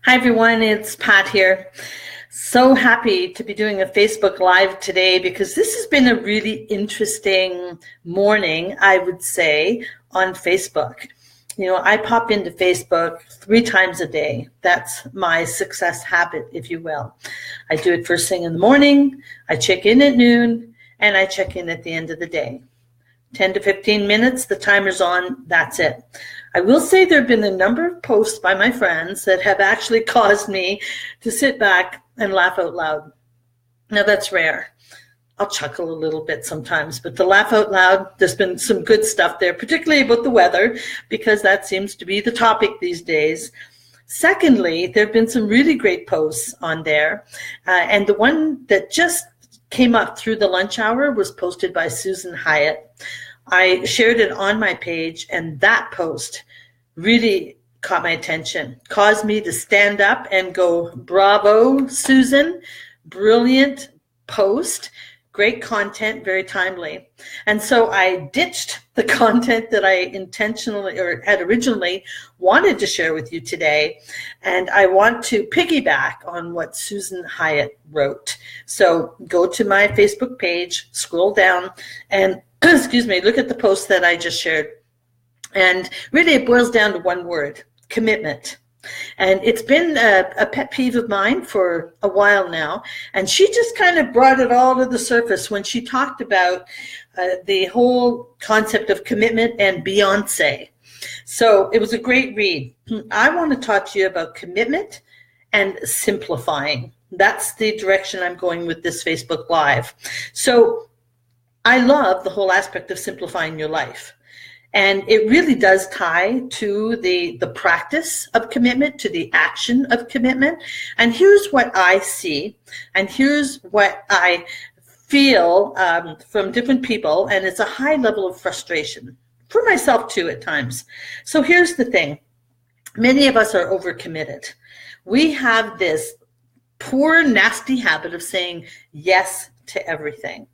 Hi everyone, it's Pat here. So happy to be doing a Facebook Live today because this has been a really interesting morning, I would say, on Facebook. You know, I pop into Facebook 3 times a day. That's my success habit, if you will. I do it first thing in the morning, I check in at noon, and I check in at the end of the day. 10 to 15 minutes, the timer's on, that's it. I will say there have been a number of posts by my friends that have actually caused me to sit back and laugh out loud. Now that's rare. I'll chuckle a little bit sometimes, but to laugh out loud, there's been some good stuff there, particularly about the weather, because that seems to be the topic these days. Secondly, there have been some really great posts on there, and the one that just came up through the lunch hour was posted by Susan Hyatt. I shared it on my page, and that post really caught my attention, caused me to stand up and go, bravo, Susan, brilliant post, great content, very timely. And so I ditched the content that I intentionally or had originally wanted to share with you today, and I want to piggyback on what Susan Hyatt wrote. So go to my Facebook page, scroll down, and excuse me, look at the post that I just shared. And really it boils down to one word, commitment. And it's been a pet peeve of mine for a while now. And she just kind of brought it all to the surface when she talked about the whole concept of commitment and Beyonce. So it was a great read. I want to talk to you about commitment and simplifying. That's the direction I'm going with this Facebook Live. So I love the whole aspect of simplifying your life. And it really does tie to the practice of commitment, to the action of commitment. And here's what I see, and here's what I feel from different people, and it's a high level of frustration, for myself too at times. So here's the thing. Many of us are overcommitted. We have this poor, nasty habit of saying yes to everything.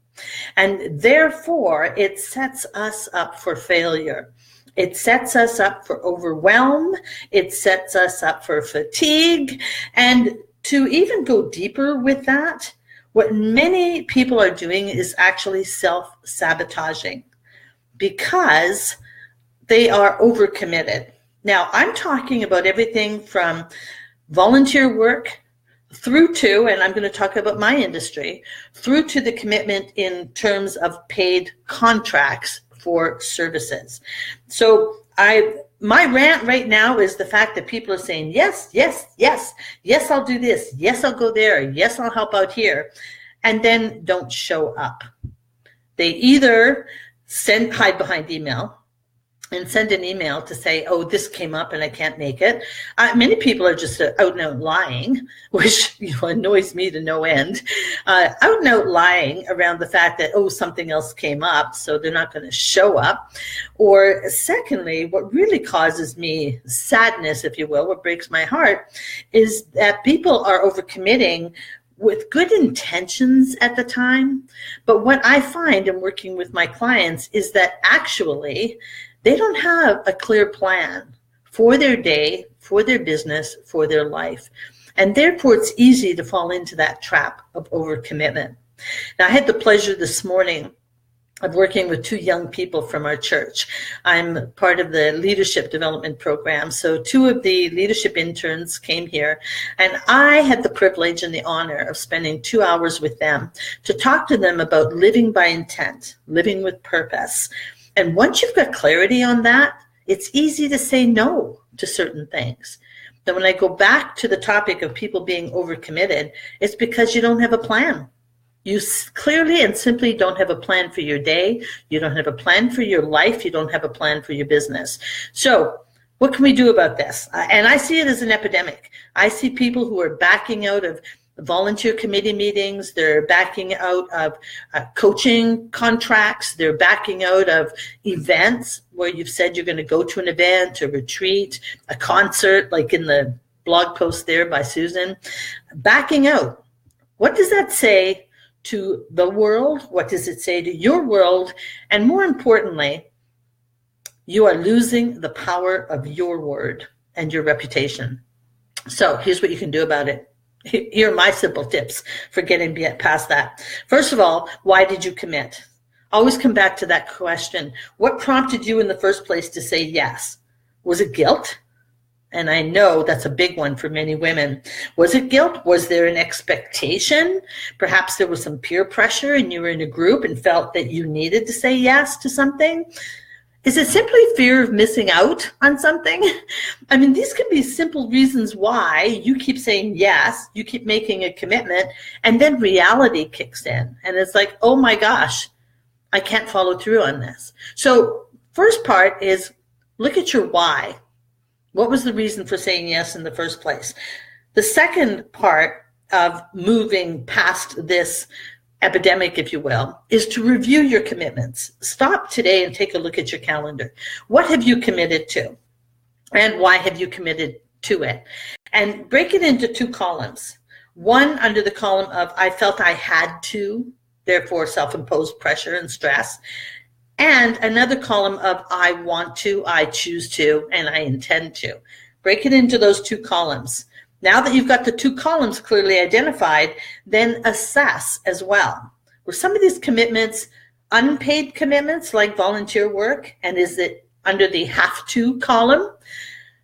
And therefore, it sets us up for failure. It sets us up for overwhelm. It sets us up for fatigue. And to even go deeper with that, what many people are doing is actually self-sabotaging because they are overcommitted. Now, I'm talking about everything from volunteer work through to, and I'm going to talk about my industry, through to the commitment in terms of paid contracts for services. So my rant right now is the fact that people are saying, yes, yes, yes, yes, I'll do this. Yes, I'll go there. Yes, I'll help out here. And then don't show up. They either hide behind email and send an email to say, oh, this came up and I can't make it. Many people are just out and out lying, which annoys me to no end. Out and out lying around the fact that, oh, something else came up, so they're not going to show up. Or secondly, what really causes me sadness, if you will, what breaks my heart, is that people are overcommitting with good intentions at the time. But what I find in working with my clients is that actually they don't have a clear plan for their day, for their business, for their life. And therefore, it's easy to fall into that trap of overcommitment. Now, I had the pleasure this morning of working with 2 young people from our church. I'm part of the leadership development program. So 2 of the leadership interns came here, and I had the privilege and the honor of spending 2 hours with them to talk to them about living by intent, living with purpose. And once you've got clarity on that, it's easy to say no to certain things. Then when I go back to the topic of people being overcommitted, it's because you don't have a plan. You clearly and simply don't have a plan for your day. You don't have a plan for your life. You don't have a plan for your business. So what can we do about this? And I see it as an epidemic. I see people who are backing out of volunteer committee meetings. They're backing out of coaching contracts. They're backing out of events where you've said you're going to go to an event, a retreat, a concert, like in the blog post there by Susan. Backing out. What does that say to the world? What does it say to your world? And more importantly, you are losing the power of your word and your reputation. So here's what you can do about it. Here are my simple tips for getting past that. First of all, why did you commit? Always come back to that question. What prompted you in the first place to say yes? Was it guilt? And I know that's a big one for many women. Was it guilt? Was there an expectation? Perhaps there was some peer pressure and you were in a group and felt that you needed to say yes to something. Is it simply fear of missing out on something? I mean, these can be simple reasons why you keep saying yes, you keep making a commitment, and then reality kicks in. And it's like, oh my gosh, I can't follow through on this. So first part is look at your why. What was the reason for saying yes in the first place? The second part of moving past this epidemic, if you will, is to review your commitments. Stop today and take a look at your calendar. What have you committed to? And why have you committed to it? And break it into two columns. One under the column of I felt I had to, therefore self-imposed pressure and stress. And another column of I want to, I choose to, and I intend to. Break it into those two columns. Now that you've got the two columns clearly identified, then assess as well. Were some of these commitments unpaid commitments like volunteer work? And is it under the have to column?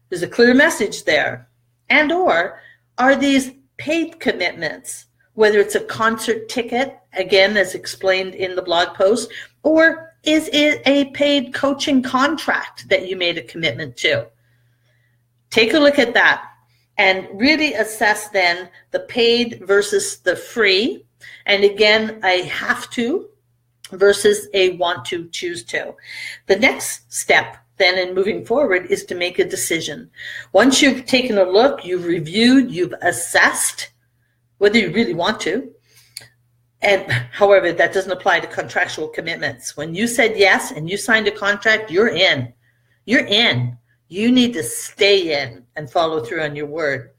There's a clear message there. And or are these paid commitments, whether it's a concert ticket, again, as explained in the blog post, or is it a paid coaching contract that you made a commitment to? Take a look at that and really assess then the paid versus the free. And again, a have to versus a want to, choose to. The next step then in moving forward is to make a decision. Once you've taken a look, you've reviewed, you've assessed whether you really want to. And however, that doesn't apply to contractual commitments. When you said yes and you signed a contract, you're in. You're in. You need to stay in and follow through on your word.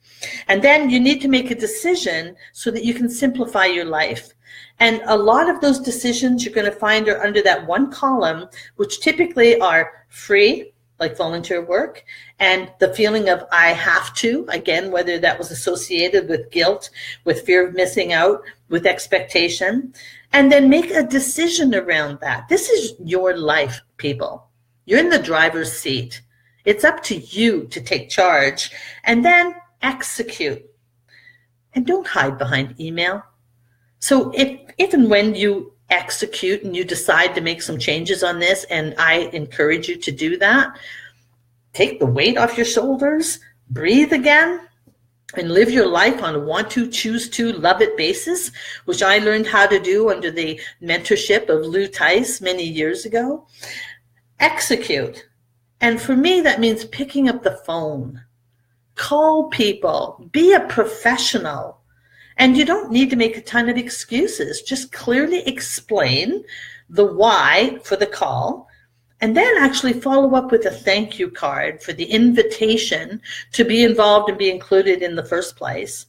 And then you need to make a decision so that you can simplify your life. And a lot of those decisions you're going to find are under that one column, which typically are free, like volunteer work, and the feeling of I have to, again, whether that was associated with guilt, with fear of missing out, with expectation, and then make a decision around that. This is your life, people. You're in the driver's seat. It's up to you to take charge and then execute. And don't hide behind email. So if and when you execute and you decide to make some changes on this, and I encourage you to do that, take the weight off your shoulders, breathe again, and live your life on a want to, choose to, love it basis, which I learned how to do under the mentorship of Lou Tice many years ago. Execute. And for me, that means picking up the phone, call people, be a professional. And you don't need to make a ton of excuses. Just clearly explain the why for the call, and then actually follow up with a thank you card for the invitation to be involved and be included in the first place.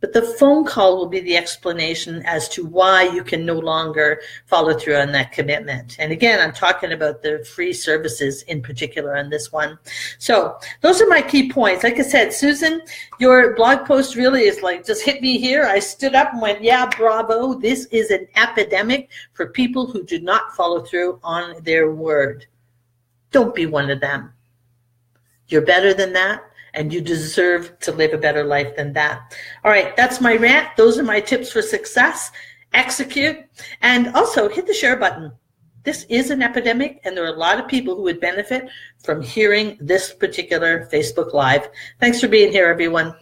But the phone call will be the explanation as to why you can no longer follow through on that commitment. And again, I'm talking about the free services in particular on this one. So those are my key points. Like I said, Susan, your blog post really is like, just hit me here. I stood up and went, yeah, bravo. This is an epidemic for people who do not follow through on their word. Don't be one of them. You're better than that. And you deserve to live a better life than that. All right, that's my rant. Those are my tips for success. Execute. And also hit the share button. This is an epidemic, and there are a lot of people who would benefit from hearing this particular Facebook Live. Thanks for being here, everyone.